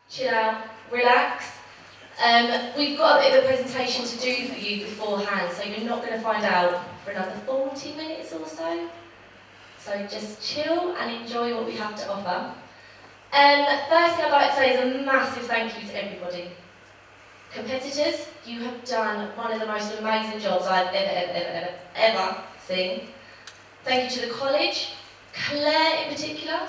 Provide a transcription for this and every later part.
chill out, relax. We've got a bit of a presentation to do for you beforehand, so you're not going to find out for another 40 minutes or so. So just chill and enjoy what we have to offer. First thing I'd like to say is a massive thank you to everybody. Competitors, you have done one of the most amazing jobs I've ever seen. Thank you to the college, Clair in particular,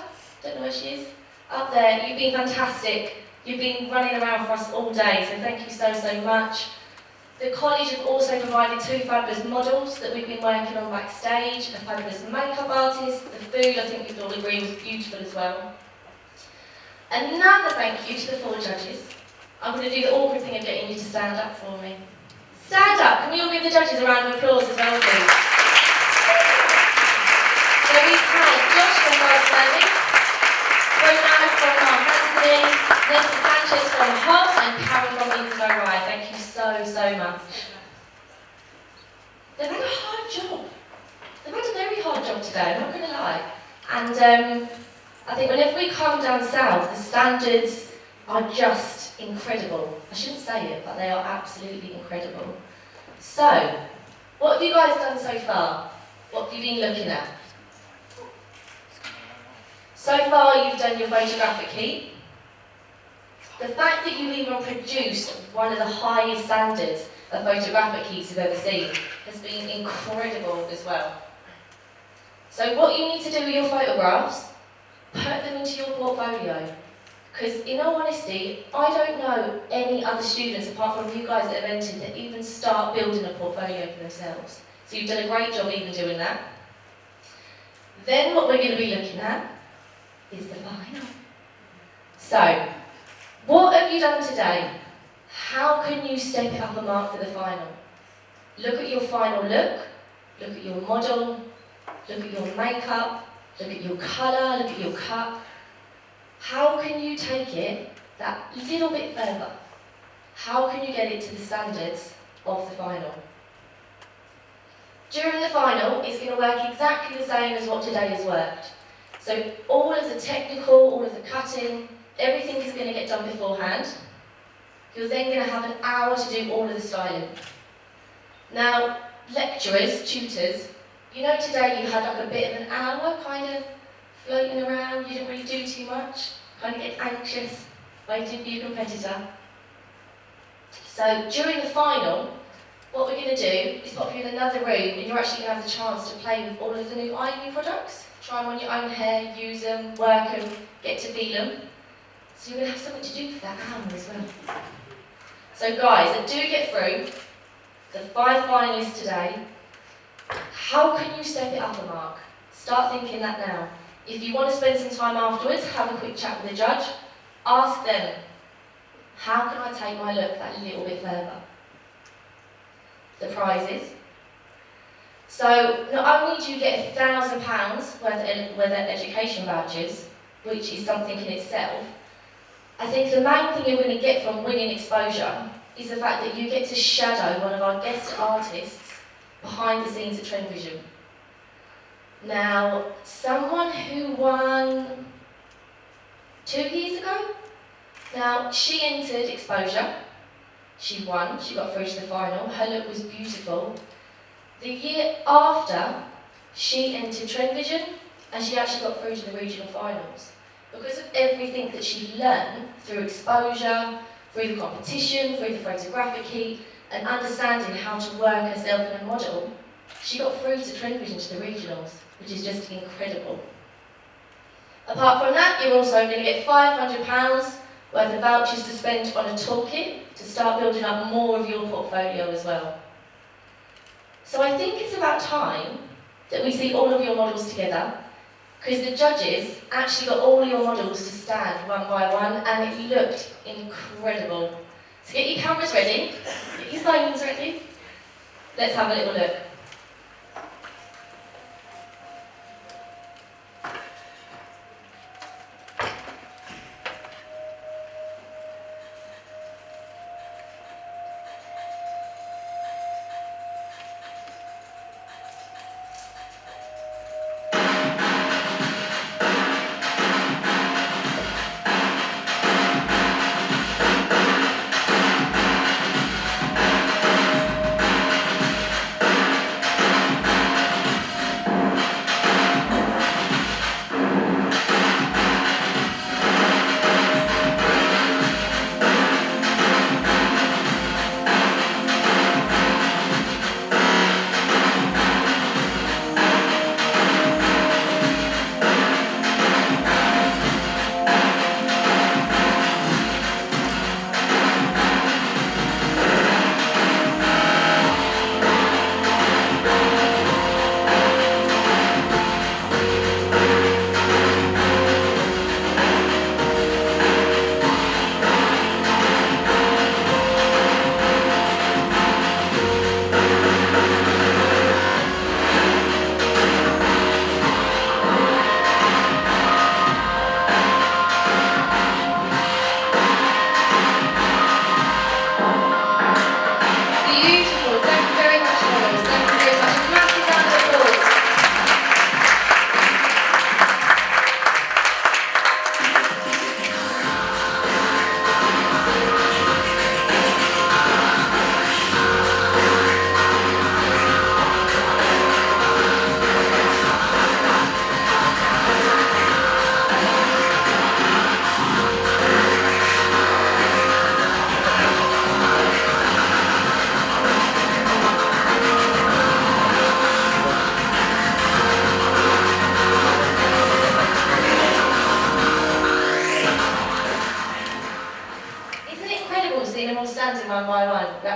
don't know where she is, up there, you've been fantastic. You've been running around for us all day, so thank you so much. The college have also provided 2 fabulous models that we've been working on backstage, a fabulous makeup artist, the food I think we'd all agree was beautiful as well. Another thank you to the 4 judges. I'm going to do the awkward thing of getting you to stand up for me. Stand up! Can we all give the judges a round of applause as well, please? So we've had Josh from Wellsworthy, Bryan from Anthony, Nessa Sanchez from Hub, and Karen from Rye. Thank you so much. They've had a hard job. They've had a very hard job today, I'm not going to lie. And I think whenever we come down south, the standards are just incredible. I shouldn't say it, but they are absolutely incredible. So, what have you guys done so far? What have you been looking at? So far, you've done your photographic heat. The fact that you've even produced one of the highest standards of photographic heats you've ever seen has been incredible as well. So what you need to do with your photographs, put them into your portfolio. Because in all honesty, I don't know any other students apart from you guys that have entered that even start building a portfolio for themselves. So you've done a great job even doing that. Then what we're going to be looking at is the final. So, what have you done today? How can you step it up a mark for the final? Look at your final look at your model, look at your makeup, look at your colour, look at your cut. How can you take it that little bit further? How can you get it to the standards of the final? During the final, it's going to work exactly the same as what today has worked. So all of the technical, all of the cutting, everything is going to get done beforehand. You're then going to have an hour to do all of the styling. Now, lecturers, tutors, you know today you had like a bit of an hour kind of floating around, you didn't really do too much, kind of get anxious, waiting for your competitor. So during the final, what we're going to do is pop you in another room and you're actually going to have the chance to play with all of the new Ivy products. Try them on your own hair, use them, work them, get to feel them. So you're going to have something to do for that hour as well. So guys, that do get through, the 5 finalists today, how can you step it up a mark? Start thinking that now. If you want to spend some time afterwards, have a quick chat with the judge, ask them, how can I take my look that little bit further? The prizes. So not only do you get £1,000 worth of education vouchers, which is something in itself, I think the main thing you're going to get from winning exposure is the fact that you get to shadow one of our guest artists behind the scenes at Trend Vision. Now, someone who won 2 years ago, now she entered exposure, she won, she got through to the final, her look was beautiful. The year after, she entered Trend Vision and she actually got through to the regional finals. Because of everything that she learned through exposure, through the competition, through the photographic heat, and understanding how to work herself in a model, she got through to Trend Vision to the regionals, which is just incredible. Apart from that, you're also going to get £500 worth of vouchers to spend on a toolkit to start building up more of your portfolio as well. So I think it's about time that we see all of your models together, because the judges actually got all your models to stand one by one, and it looked incredible. So get your cameras ready, get your phones ready. Let's have a little look.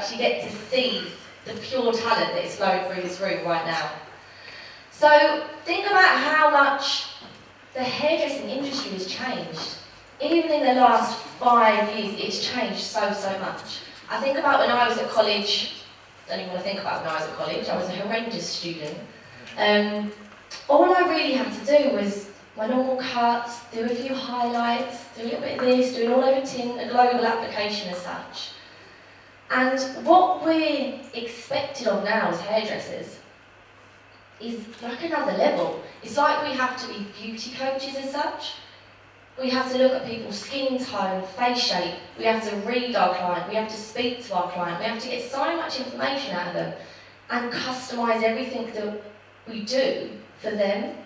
products, you get to see the pure talent that is flowing through this room right now. So think about how much the hairdressing industry has changed. Even in the last 5 years, it's changed so much. I think about when I was at college. Don't even want to think about when I was at college. I was a horrendous student. All I really had to do was my normal cuts, do a few highlights, do a little bit of this, do an all-over tint, a global application as such. And what we're expected of now as hairdressers is like another level. It's like we have to be beauty coaches as such. We have to look at people's skin tone, face shape, we have to read our client, we have to speak to our client, we have to get so much information out of them and customise everything that we do for them.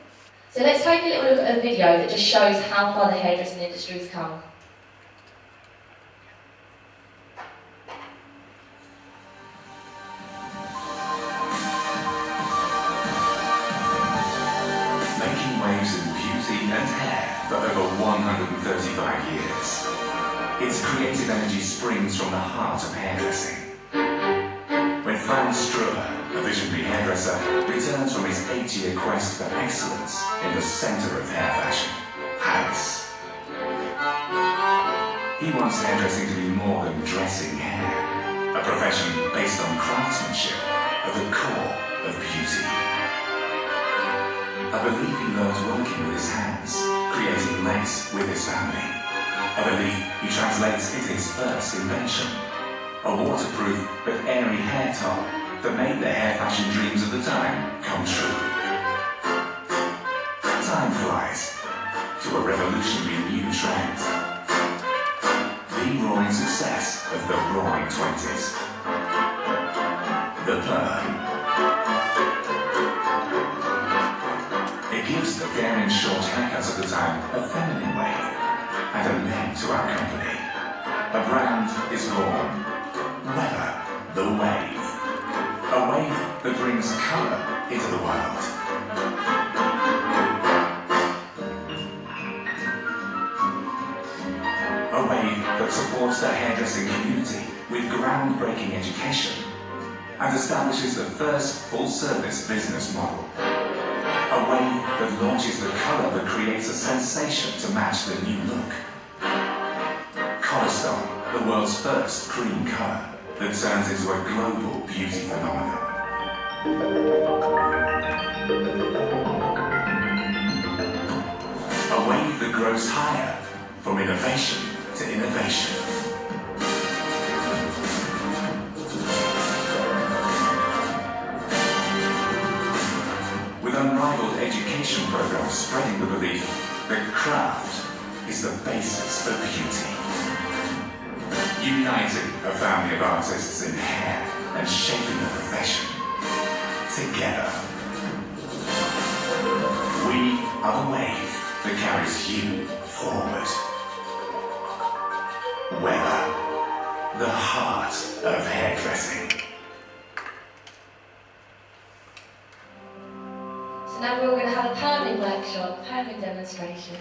So let's take a little look at a video that just shows how far the hairdressing industry has come. Making waves in beauty and hair for over 135 years. Its creative energy springs from the heart of hairdressing. When Farnborough, a visionary hairdresser, returns from his 8-year quest for excellence in the centre of hair fashion, Paris. He wants hairdressing to be more than dressing hair, a profession based on craftsmanship at the core of beauty. A belief he learns working with his hands, creating lace with his family. A belief he translates into his first invention, a waterproof but airy hair top that made the hair fashion dreams of the time come true. Time flies to a revolutionary new trend. The roaring success of the roaring 20s. The perm. It gives the daring short haircuts of the time a feminine wave and a name to our company. A brand is born. Wella, the wave. A wave that brings colour into the world. A wave that supports the hairdressing community with groundbreaking education and establishes the first full-service business model. A wave that launches the colour that creates a sensation to match the new look. Colorstone, the world's first cream colour that turns into a global beauty phenomenon. A wave that grows higher from innovation to innovation. With unrivaled education programs spreading the belief that craft is the basis for beauty. Uniting a family of artists in hair and shaping the profession. Together. We are the wave that carries you forward. Wella, the heart of hairdressing. So now we're all going to have a perming workshop, perming demonstration.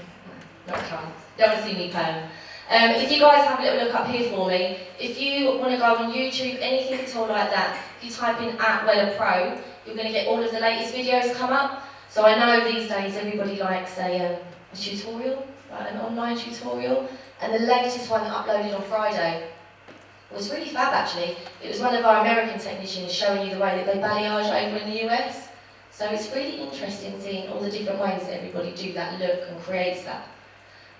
No, not a chance. Don't want to see me perm. If you guys have a little look up here for me, if you want to go on YouTube, anything at all like that, if you type in @WellaPro, you're going to get all of the latest videos come up. So I know these days everybody likes a tutorial, right, an online tutorial, and the latest one uploaded on Friday was really fab actually. It was one of our American technicians showing you the way that they balayage over in the US. So it's really interesting seeing all the different ways that everybody do that look and creates that.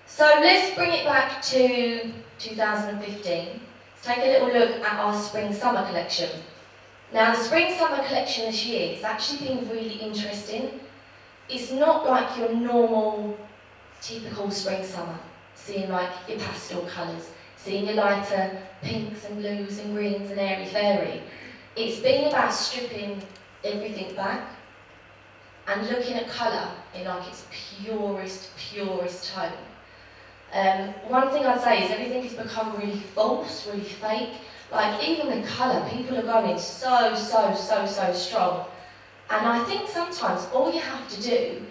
So let's bring it back to 2015. Let's take a little look at our spring-summer collection. Now the spring-summer collection this year has actually been really interesting. It's not like your normal, typical spring-summer, seeing like your pastel colours, seeing your lighter pinks and blues and greens and airy-fairy. It's been about stripping everything back and looking at colour in like its purest tone. One thing I'd say is everything has become really false, really fake. Like even the colour, people are going so strong. And I think sometimes all you have to do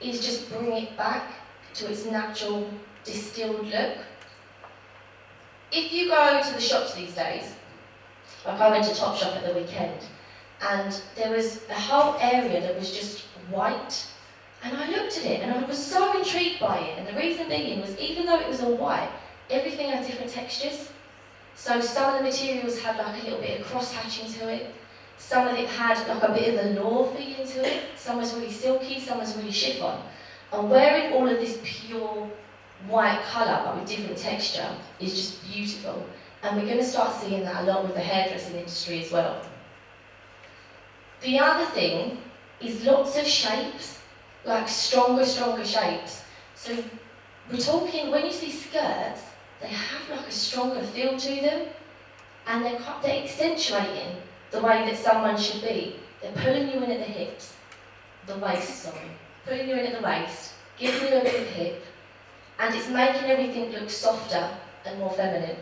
is just bring it back to its natural distilled look. If you go to the shops these days, Like I went to Topshop at the weekend, and there was a whole area that was just white, and I looked at it and I was so intrigued by it, and the reason being was even though it was all white, everything had different textures. So some of the materials had like a little bit of cross-hatching to it, some of it had like a bit of the law feeling to it, some was really silky, some was really chiffon. And wearing all of this pure white colour but with different texture is just beautiful. And we're going to start seeing that a lot with the hairdressing industry as well. The other thing is lots of shapes, like stronger shapes. So we're talking, when you see skirts, they have like a stronger feel to them, and they're accentuating the way that someone should be. They're pulling you in at the hips, pulling you in at the waist, giving you a bit of hip, and it's making everything look softer and more feminine.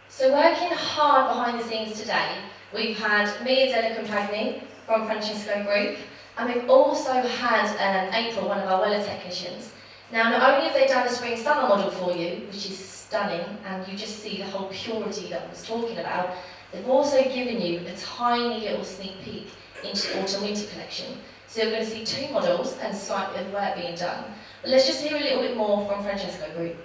So working hard behind the scenes today, we've had me, Adela Compagni from Francesco Group, and we've also had April, one of our Wella technicians. Now, not only have they done a spring-summer model for you, which is stunning, and you just see the whole purity that I was talking about, they've also given you a tiny little sneak peek into the autumn-winter collection. So you're going to see 2 models and slight bit of work being done. But let's just hear a little bit more from Francesco Group.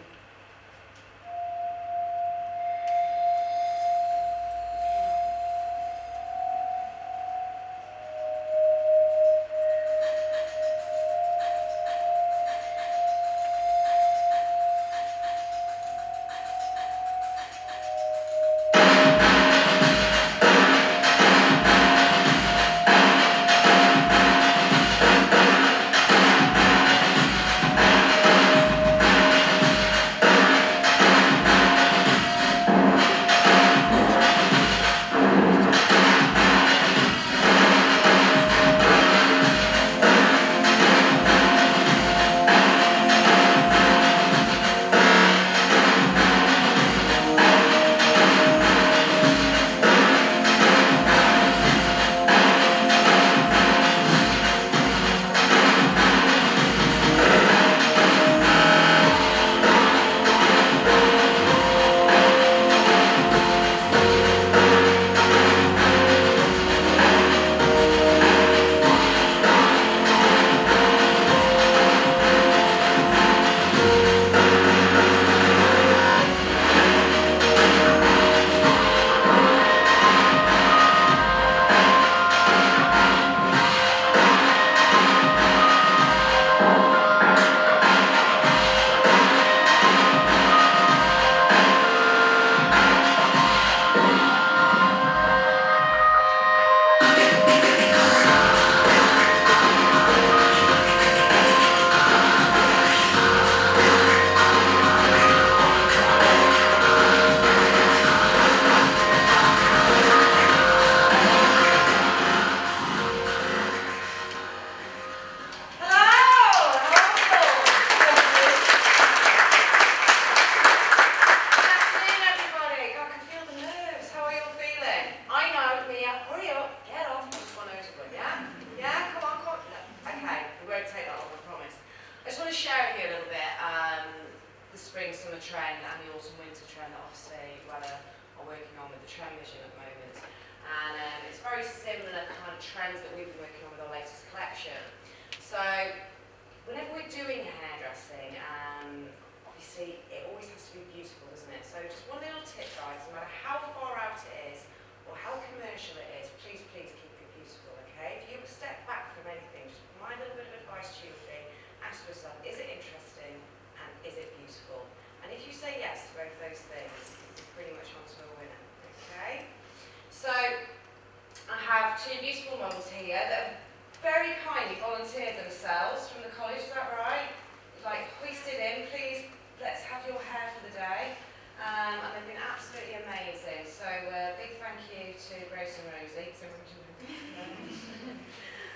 let's have your hair for the day. And they've been absolutely amazing. So big thank you to Grace and Rosie.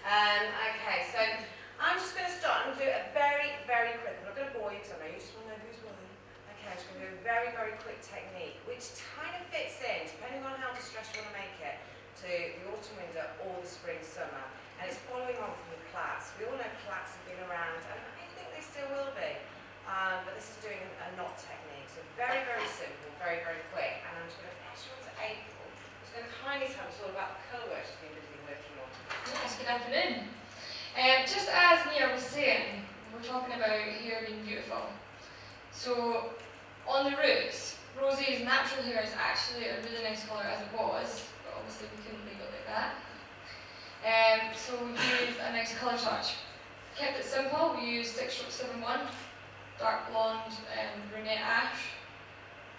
Okay, so I'm just going to start. I'm going to do a very, very quick. I'm not going to bore you because I know you just want to know who's mine. Okay, I'm just going to do a very, very quick technique, which kind of fits in, depending on how distressed you want to make it, to the autumn, winter, or the spring, summer. And it's following on from the plaits. We all know plaits have been around, and I think they still will be. But this is doing a knot technique. So very, very simple, very, very quick. And I'm just going to pass you on to April. It's going to kindly tell us all about the colour work she's been busy working on. Yes, good afternoon. Just as Nia was saying, we're talking about hair being beautiful. So, on the roots, Rosie's natural hair is actually a really nice colour as it was, but obviously we couldn't leave it like that. So we used a nice colour touch. Kept it simple, we used 6-7-1, dark blonde and brunette ash.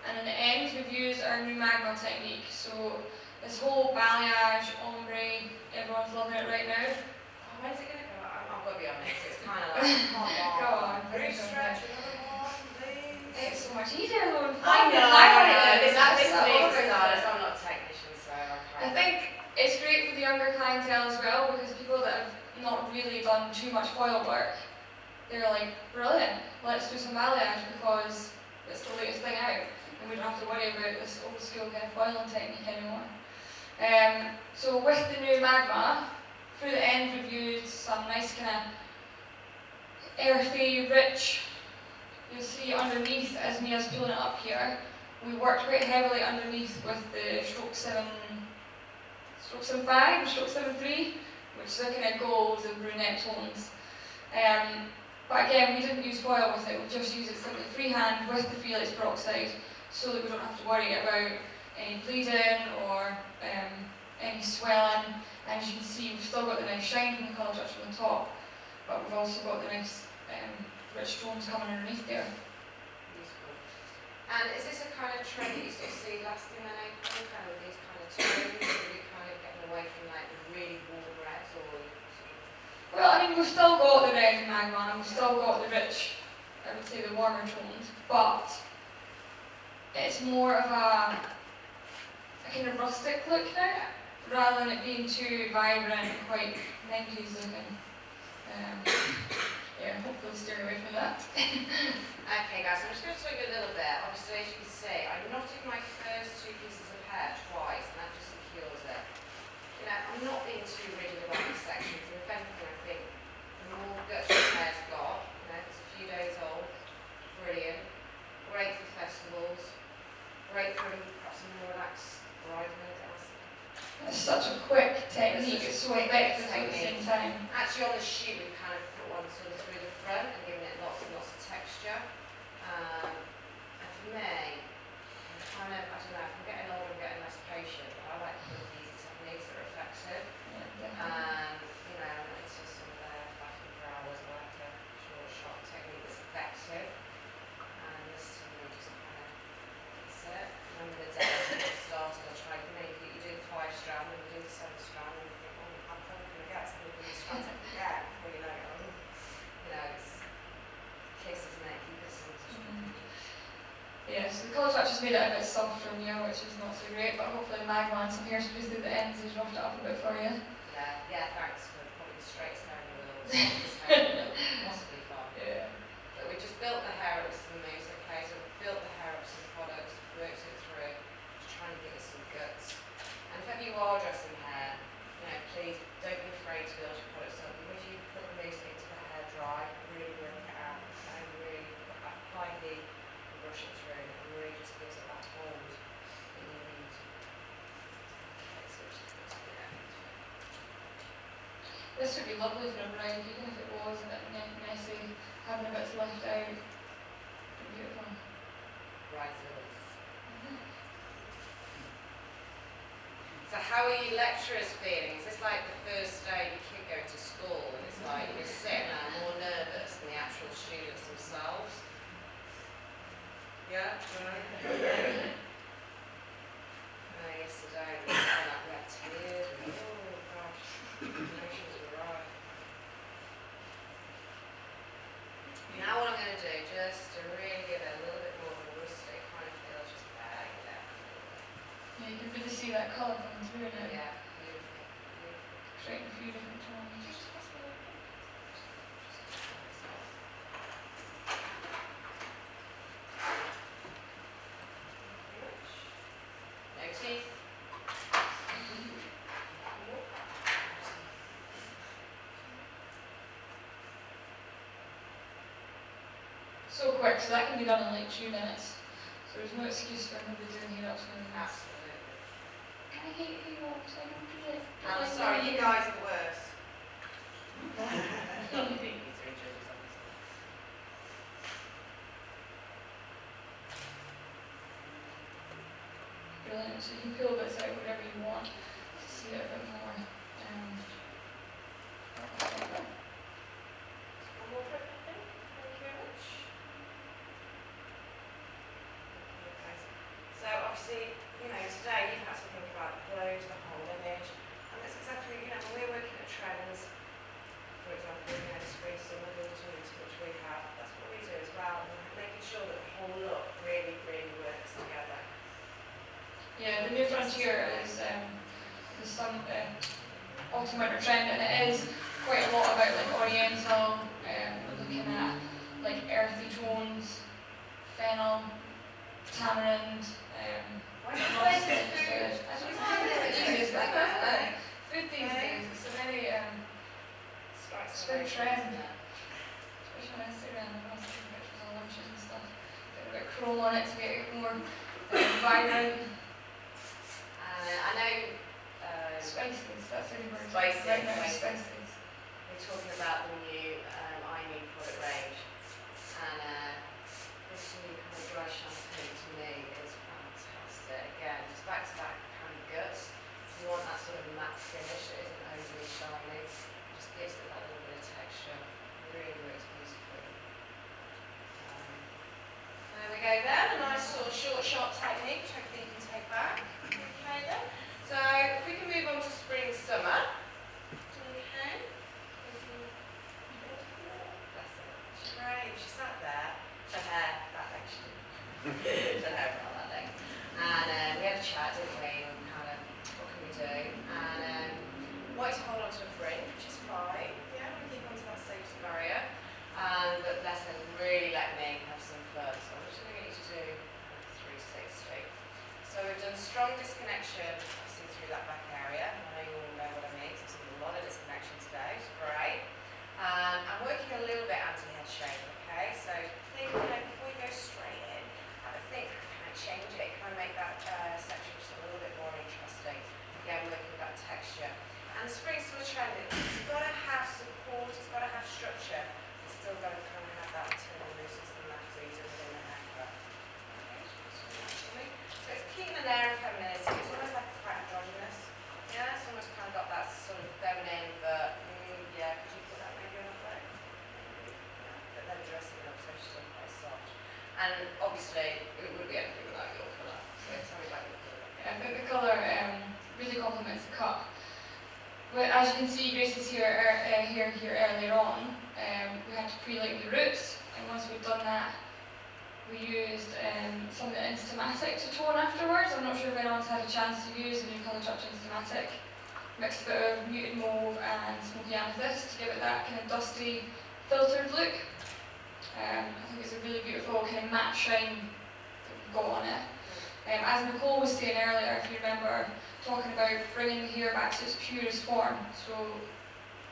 And in the end, we've used our new magma technique. So this whole balayage, ombre, everyone's loving it right now. Oh, when's it going to go? I've got to be honest, it's kind of like, Go on. Very stretch, another one, please. It's so much easier though. I know. This is me, I'm not a technician, so I think it's great for the younger clientele as well, because people that have not really done too much foil work, they're like, brilliant, let's do some balayage because it's the latest thing out and we don't have to worry about this old school kind of foiling technique anymore. So with the new magma, through the end we've used some nice kind of earthy, rich. You'll see underneath, as Mia's pulling it up here, we worked quite heavily underneath with the stroke 7.5, stroke 7.3, which are kind of golds and brunette tones. But again, we didn't use foil with it, we just used it simply freehand with the Felix peroxide, so that we don't have to worry about any bleeding or any swelling. And as you can see, we've still got the nice shine from the colour touch on the top, but we've also got the nice rich tones coming underneath there. Beautiful. And is this a kind of trend that you sort of see lasting in April, kind of these kind of tones, or are you kind of getting away from like the really warm reds, or sort of... Well, I mean, we've still got the red and magma, and we've still got the rich, I would say the warmer tones, but it's more of a kind of rustic look now, rather than it being too vibrant and quite 90s looking. Yeah, hopefully steer away from that. Okay guys, I'm just going to talk you a little bit. Obviously, as you can see, I knotted my first two pieces of hair twice, and that just secures it. You know, I'm not being too rigid about these sections, and if anything, I think the more guts your hair's got, you know, if it's a few days old, brilliant. Great for festivals, great for perhaps a more relaxed bridesmaid. It's such a quick technique, it's so effective at the same time. Actually, on the shoe, we kind of put one sort of through the front and given it lots and lots of texture. And for me, I'm kind of, I don't know, if I'm getting older, I'm getting less patient, but I like to put easy techniques that are effective. You know, it's just sort of flapping for hours, I like a short, sharp technique that's effective. And this to me just kind of hits it. Remember the day when I started, I tried many people, you do the 5-strand and you do the 7-strand, and you think, oh, I'm probably going to get some of these strands I can get before you know it. You know, it's kiss, isn't it? Keep it simple. Yeah, so the colour touch has made it a bit softer from here, which is not so great, but hopefully the magma and some hairspray through the ends has roughed it up a bit for you. Yeah, thanks for probably the straightest hair in the world. Possibly fun. Yeah. But we just built the hair up with some mousse, okay? So we built the hair up with some products, worked it through, just trying to give it some guts. And if ever you are dressing hair, you know, please don't be afraid to build your products up. Even if you put the mousse into the hair dry, really work it out, okay? Really put that high heat and brush it through, and really just gives it that hold that you need. Okay, so it's just going to be there. This would be lovely for a bride, even if it was a bit messy, having a bit to lift out. It'd be beautiful. Bridezillas. So how are you lecturers feeling? Is this like the first day your kid go to school and it's like you're sitting there more nervous than the actual students themselves? Yeah? Yesterday we had tears, oh gosh, emotions were right. Now what I'm going to do, just to really give it a that colour coming through now. Yeah, beautiful, beautiful. Creating a few different tones. No teeth. So quick, so that can be done in like 2 minutes. So there's no excuse for nobody doing hair up to minutes. Absolutely. Can I get you walk so I can do it? I'm sorry, you guys are worse. Brilliant. So you can peel bits out whatever you want to see it a bit more. One more for everything. Thank you very much. Okay. So obviously, you know, today you've had to think about the clothes, the whole image, and that's exactly, you know, when we're working at trends, for example, you know, spring, summer, autumn, winter, which we have, that's what we do as well, and making sure that the whole look really, really works together. Yeah, the new frontier is some autumn winter trend, and it is quite a lot about like oriental. We're looking at like earthy tones, fennel, tamarind. Why do you play this food? I don't know. It's easiest thing, isn't it? Food these days. It's a very Strikes it's a big trend. isn't it? Especially on Instagram, I was taking pictures of lunches and stuff. Put a bit of chrome on it to make it more vibrant. I know Spices, that's the word. Spices, Right now, spices. spices. we're talking about the new IME product range, and this new kind of dry shampoo to me is fantastic. Again, just back to back kind of guts. You want that sort of matte finish that isn't overly shiny. Just gives it that little bit of texture. Really works beautifully. There we go then, a nice sort of short shot technique, which hopefully you can take back. Okay then. So if we can move on to spring summer. Okay. Bless her. She's brave, she sat there. Her hair, that leg, she her hair around that leg. And we had a chat, didn't we? And kind of, what can we do? And wanted to hold on to a fringe, which is fine. Yeah, we keep on to that safety barrier. But bless her, really let me have some fun. So I'm just going to get you to do 360. So we've done strong disconnection, obviously through that back area. I know you all know what I mean, so there's a lot of disconnection today, which is great. I'm working a little bit anti-head shape, okay? So think, you know, before you go straight in, have a think, can I change it? Can I make that section just a little bit more interesting? Again, working with that texture. And the spring summer trend, it's got to have support, it's got to have structure. It's still got to kind of have that internal looseness and that freedom within the haircut. Okay, so it's keeping an air of femininity. It's almost like quite androgynous. Yeah, it's almost kind of got that sort of feminine, but yeah, could you put that maybe on a leg? Yeah, but then dressing it up so she's all quite soft. And obviously, it would be anything without your colour. So tell me about your colour. I think the colour really complements the cut. But as you can see, Grace's here earlier on, we had to pre-light the roots, and once we'd done that, we used some of the Instamatic to tone afterwards. I'm not sure if anyone's had a chance to use the new Colour Touch Instamatic. Mixed a bit of muted mauve and smoky amethyst to give it that kind of dusty, filtered look. I think it's a really beautiful kind of matte shine that we've got on it. As Nicole was saying earlier, if you remember, talking about bringing the hair back to its purest form, so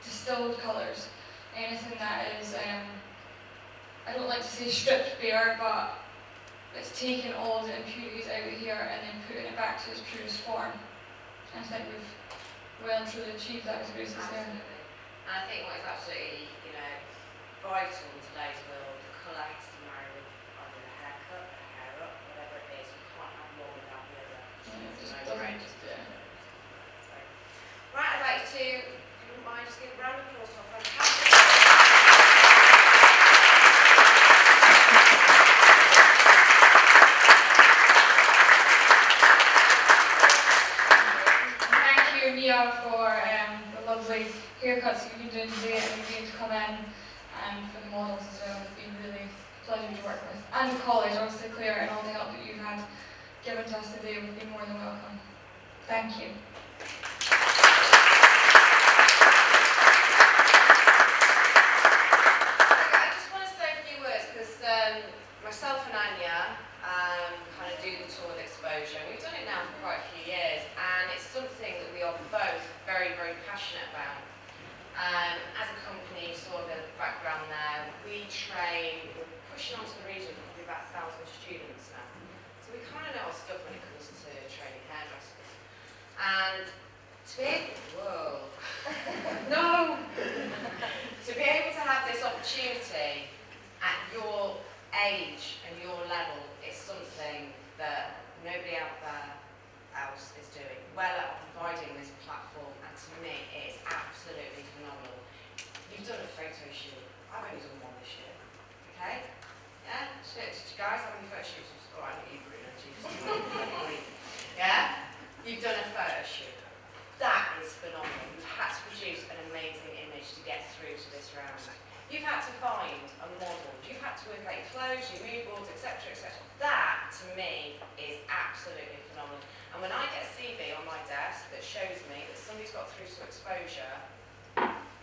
distilled colours, anything that is, I don't like to say stripped bare, but it's taking all the impurities out of here and then putting it back to its purest form. And I think we've well and truly achieved that with Grace's hair. Absolutely. And I think what is absolutely, you know, vital in today's world, the colour has to marry with either the haircut, the hair up, whatever it is. You can't have one without the other. Yeah, it just No doesn't brainer. just do it. So, right, I'd like to, if you wouldn't mind, just give a round of applause for a fantastic. Thank you, Mia, for the lovely haircuts you've been doing today and agreeing to come in, and for the models as well. It's been really a pleasure to work with. And the college, obviously, Clair, and all the help that you've had given to us today. We've been more than welcome. Thank you. I just want to say a few words because myself and Anya kind of do the tour with Exposure. We've done it now for quite a few years, and it's something that we are both very, very passionate about. As a company, you saw the background there, we train, we're pushing onto the region probably about 1,000 students now. So we kind of know our stuff when it comes to training hairdressers. And to be able, whoa, no! To be able to have this opportunity at your age and your level is something that nobody out there else is doing. Wella are providing this platform, and to me it is absolutely phenomenal. You've done a photo shoot. I've only done one this year. Okay? Yeah? Shit. Did you guys have any photo shoots? Alright, not you, Bruno. Yeah? You've done a photo shoot. That is phenomenal. You've had to produce an amazing image to get through to this round. You've had to find a model. You've had to work out your clothes, your mood boards, etc., etc. That, to me, is absolutely phenomenal. And when I get a CV on my desk that shows me that somebody's got through to Exposure,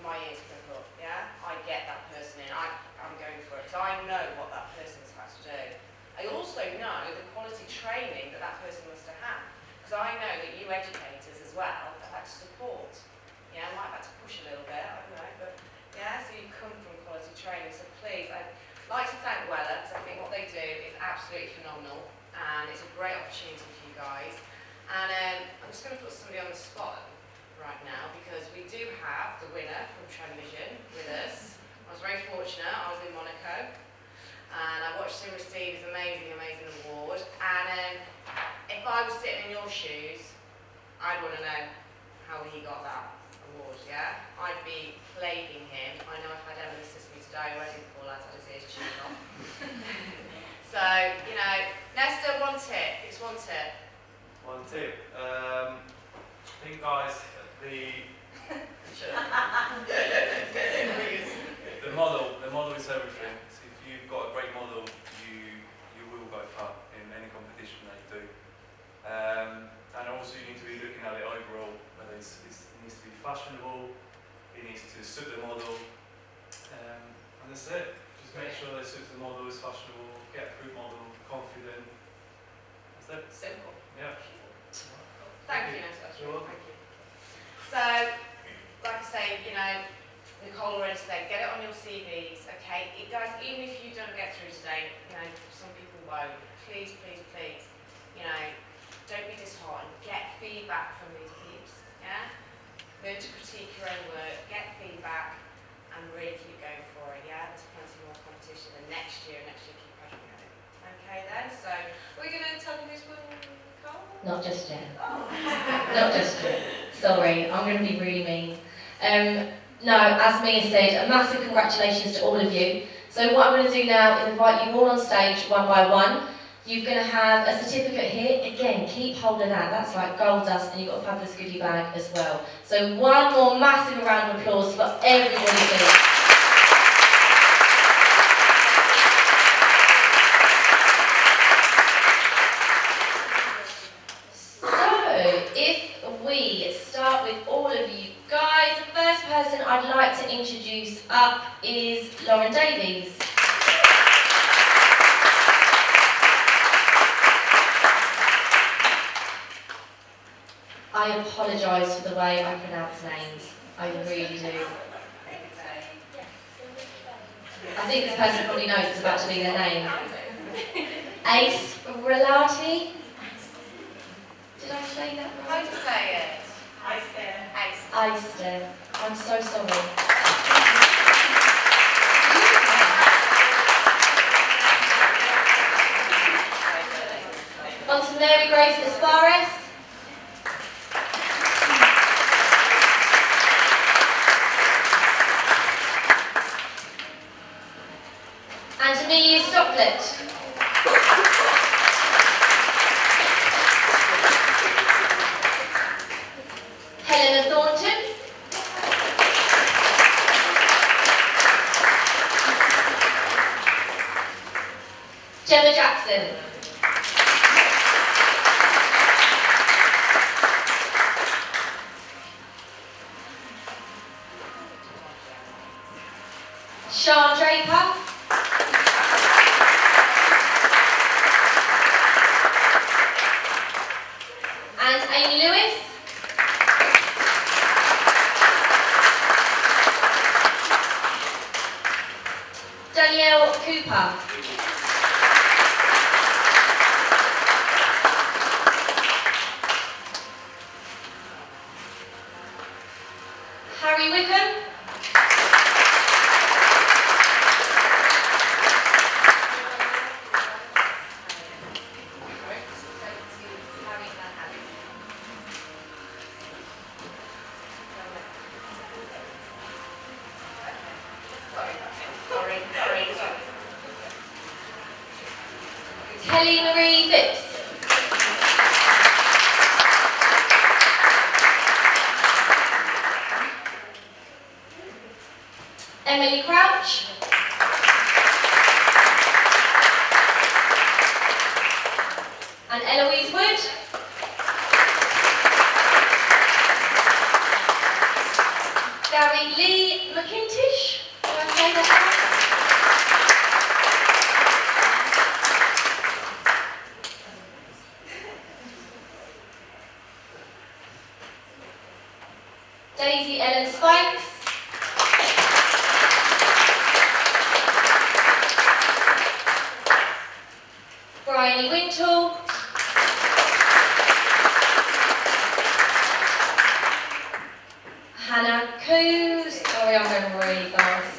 my ears prick up, yeah? I get that person in. I'm going for it. So I know what that person's had to do. I also know the quality training that that person must have had. Because I know that you educators as well have had to support. Yeah, I might have had to push a little bit, I don't know, but yeah, so you come from quality training. So please, I'd like to thank Wella, because I think what they do is absolutely phenomenal, and it's a great opportunity for you guys. And I'm just going to put somebody on the spot right now, because we do have the winner from Trendvision with us. I was very fortunate, I was in Monaco, and I watched him receive his amazing, amazing award. And if I was sitting in your shoes, I'd want to know how he got that award, yeah? I'd be plaguing him. I know I've had Ellen assist me today already, poor lad's had his ears chewed off. So, you know, Nesta, one tip. It's one tip. One tip. I think, guys, the model is everything. So if you've got a great model, you will go far in any competition that you do. And also you need to be looking at it overall, whether it needs to be fashionable, it needs to suit the model, and that's it. Just make sure it suits the model, is fashionable, get a good model, confident. That's it. Simple. Yeah. Thank you, Nesta. Sure. Thank you. So, like I say, you know, Nicole already said, get it on your CVs, okay? Guys, even if you don't get through today, you know, some people won't. Please, please, please, you know, don't be disheartened. Get feedback from these peeps, yeah? Learn to critique your own work, get feedback, and really keep going for it, yeah? There's plenty more competition than next year keep pushing it. Okay then, so we're going to tell them who's won, Nicole? Not just yet. Oh. Not just yet. Sorry, I'm going to be really mean. No, as Mia said, a massive congratulations to all of you. So what I'm going to do now is invite you all on stage one by one. You're going to have a certificate here. Again, keep holding that. That's like gold dust, and you've got a fabulous goodie bag as well. So one more massive round of applause for everybody here. So, if we start with all of you guys, the first person I'd like to introduce up is Lauren Davies. I apologise for the way I pronounce names. I really do. I think this person probably knows it's about to be their name. Ace Relati? Did I say that How right? do you say it? Ace. Aister. I'm so sorry. On to Mary Grace Asparis. And Amelia Stocklet. Helena Thornton. Gemma Jackson. Sean Draper. And Amy Lewis. Danielle Cooper. Harry Wickham. Kelly Marie Phipps. Emily Crouch. And Eloise Wood. Gary Lee McIntish. Did I say that right? Daisy Ellen Spikes. Bryan Wintle. Hannah Coos. Sorry, I'm going really fast.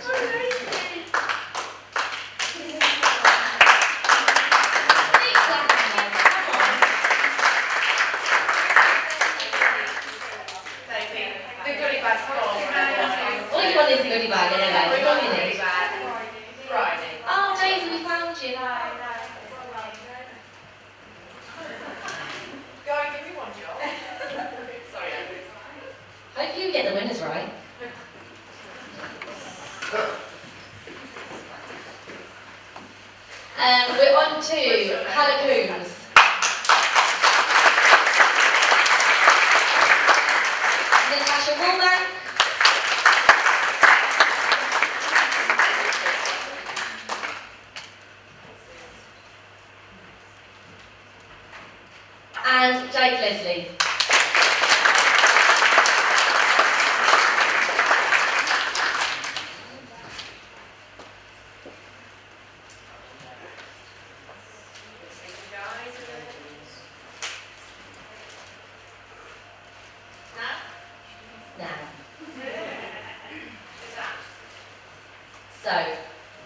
All you want is the goodie bag anyway. That's all you need. Oh, Daisy, we found you. Go and give me one job. Sorry, Andrew. Hope you get the winners right. We're on to Hannah Coombs. Natasha Woolbank. And Jake Leslie. So,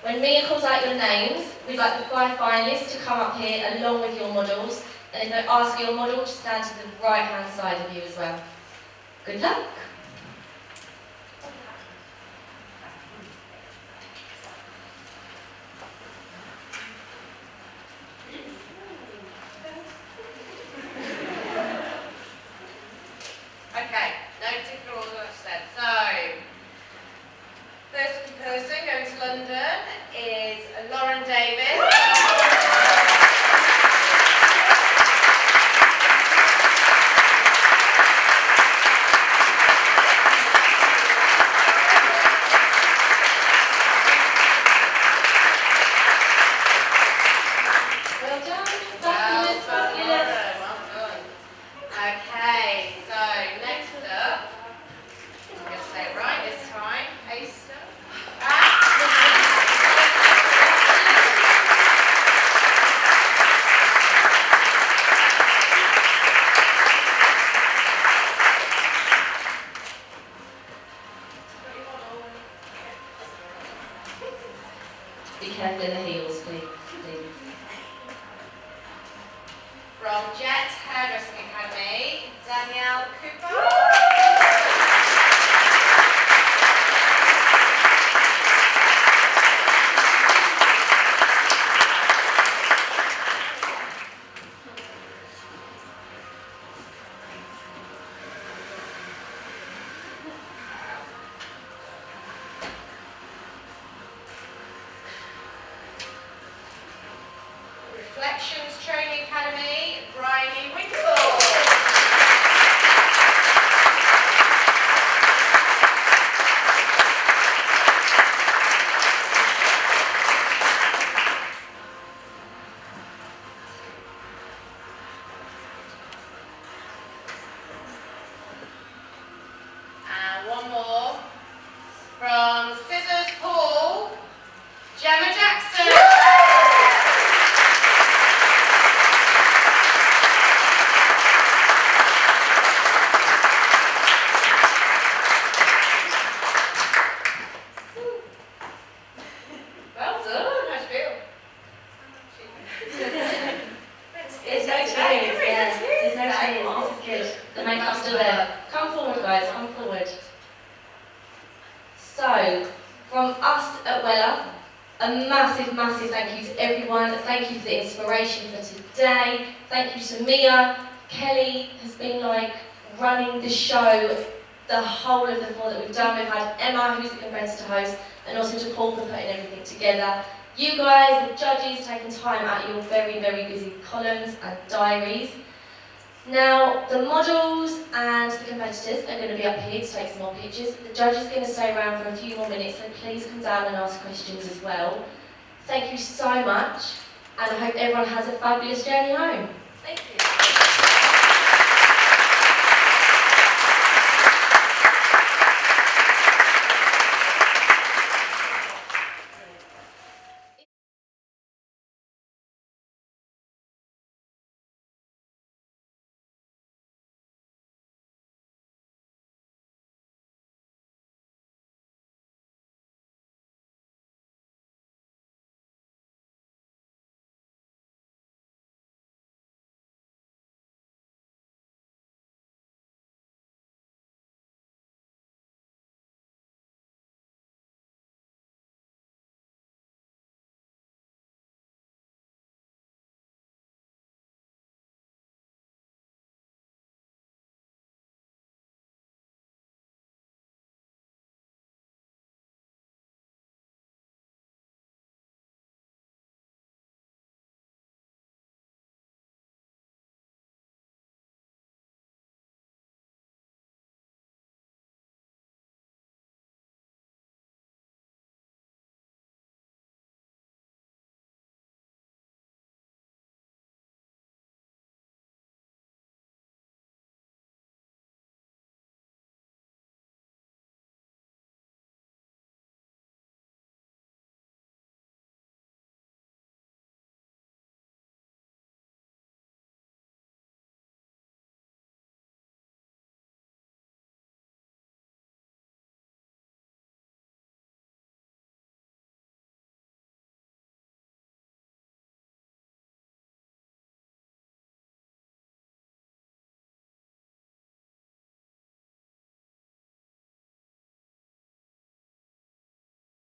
when Mia calls out your names, we'd like the 5 finalists to come up here along with your models. And if they ask your model, just stand to the right-hand side of you as well. Good luck. Okay, no particular order, like I said. So, first person going to London is Lauren Davis. Well done. Well Fabulous, done, fabulous. Lauren, well done. Okay, so next up, I'm going to say it right this time, Easter. Be careful in the heels, please. From Jet Hairdressing Academy, Danielle Cooper. Reflections Training Academy, Bryan Wintle. So, from us at Wella, a massive, massive thank you to everyone. Thank you for the inspiration for today. Thank you to Mia. Kelly has been like running the show the whole of the 4 that we've done. We've had Emma, who's the competitor host, and also to Paul for putting everything together. You guys, the judges, taking time out of your very, very busy columns and diaries. Now, the models and the competitors are going to be up here to take some more pictures. The judge is going to stay around for a few more minutes, so please come down and ask questions as well. Thank you so much, and I hope everyone has a fabulous journey home. Thank you.